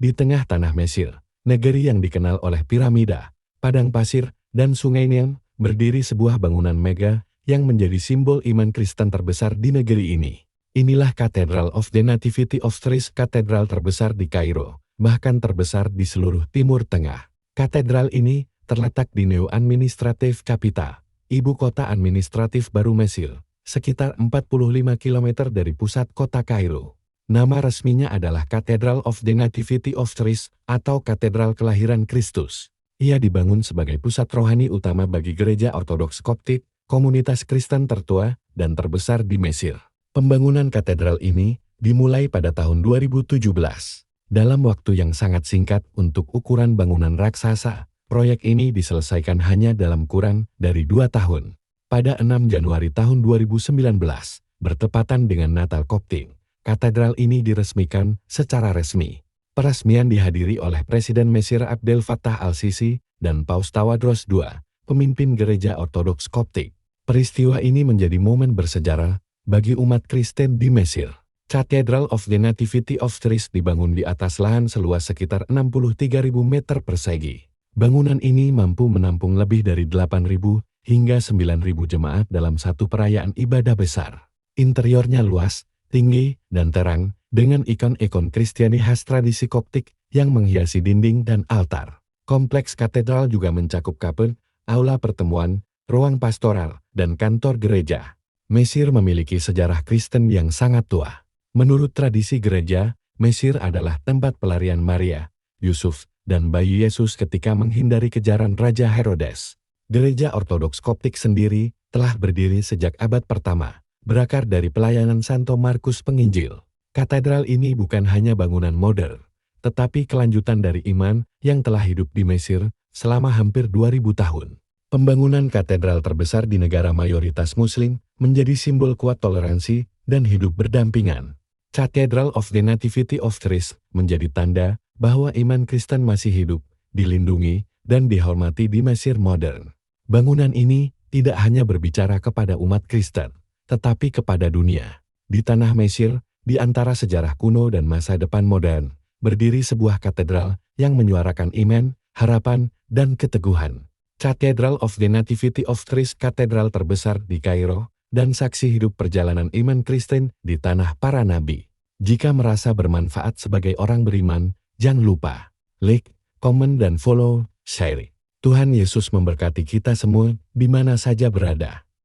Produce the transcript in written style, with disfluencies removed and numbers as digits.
Di tengah tanah Mesir, negeri yang dikenal oleh piramida, padang pasir, dan sungai Nil, berdiri sebuah bangunan megah yang menjadi simbol iman Kristen terbesar di negeri ini. Inilah Cathedral of the Nativity of Christ, katedral terbesar di Kairo, bahkan terbesar di seluruh Timur Tengah. Katedral ini terletak di New Administrative Capital, ibu kota administratif baru Mesir, sekitar 45 km dari pusat kota Kairo. Nama resminya adalah Cathedral of the Nativity of Christ atau Katedral Kelahiran Kristus. Ia dibangun sebagai pusat rohani utama bagi gereja Ortodoks Koptik, komunitas Kristen tertua dan terbesar di Mesir. Pembangunan katedral ini dimulai pada tahun 2017. Dalam waktu yang sangat singkat untuk ukuran bangunan raksasa, proyek ini diselesaikan hanya dalam kurang dari 2 tahun. Pada 6 Januari tahun 2019, bertepatan dengan Natal Koptik, katedral ini diresmikan secara resmi. Peresmian dihadiri oleh Presiden Mesir Abdel Fattah al-Sisi dan Paus Tawadros II, pemimpin gereja Ortodoks Koptik. Peristiwa ini menjadi momen bersejarah bagi umat Kristen di Mesir. Cathedral of the Nativity of Christ dibangun di atas lahan seluas sekitar 63.000 meter persegi. Bangunan ini mampu menampung lebih dari 8.000 hingga 9.000 jemaat dalam satu perayaan ibadah besar. Interiornya luas, tinggi, dan terang, dengan ikon-ikon Kristiani khas tradisi Koptik yang menghiasi dinding dan altar. Kompleks katedral juga mencakup kapel, aula pertemuan, ruang pastoral, dan kantor gereja. Mesir memiliki sejarah Kristen yang sangat tua. Menurut tradisi gereja, Mesir adalah tempat pelarian Maria, Yusuf, dan bayi Yesus ketika menghindari kejaran Raja Herodes. Gereja Ortodoks Koptik sendiri telah berdiri sejak abad pertama, berakar dari pelayanan Santo Markus Penginjil. Katedral ini bukan hanya bangunan modern, tetapi kelanjutan dari iman yang telah hidup di Mesir selama hampir 2000 tahun. Pembangunan katedral terbesar di negara mayoritas Muslim menjadi simbol kuat toleransi dan hidup berdampingan. Cathedral of the Nativity of Christ menjadi tanda bahwa iman Kristen masih hidup, dilindungi, dan dihormati di Mesir modern. Bangunan ini tidak hanya berbicara kepada umat Kristen, tetapi kepada dunia. Di tanah Mesir, di antara sejarah kuno dan masa depan modern, berdiri sebuah katedral yang menyuarakan iman, harapan, dan keteguhan. Cathedral of the Nativity of Christ, katedral terbesar di Kairo, dan saksi hidup perjalanan iman Kristen di tanah para nabi. Jika merasa bermanfaat sebagai orang beriman, jangan lupa like, komen, dan follow, share. Tuhan Yesus memberkati kita semua di mana saja berada.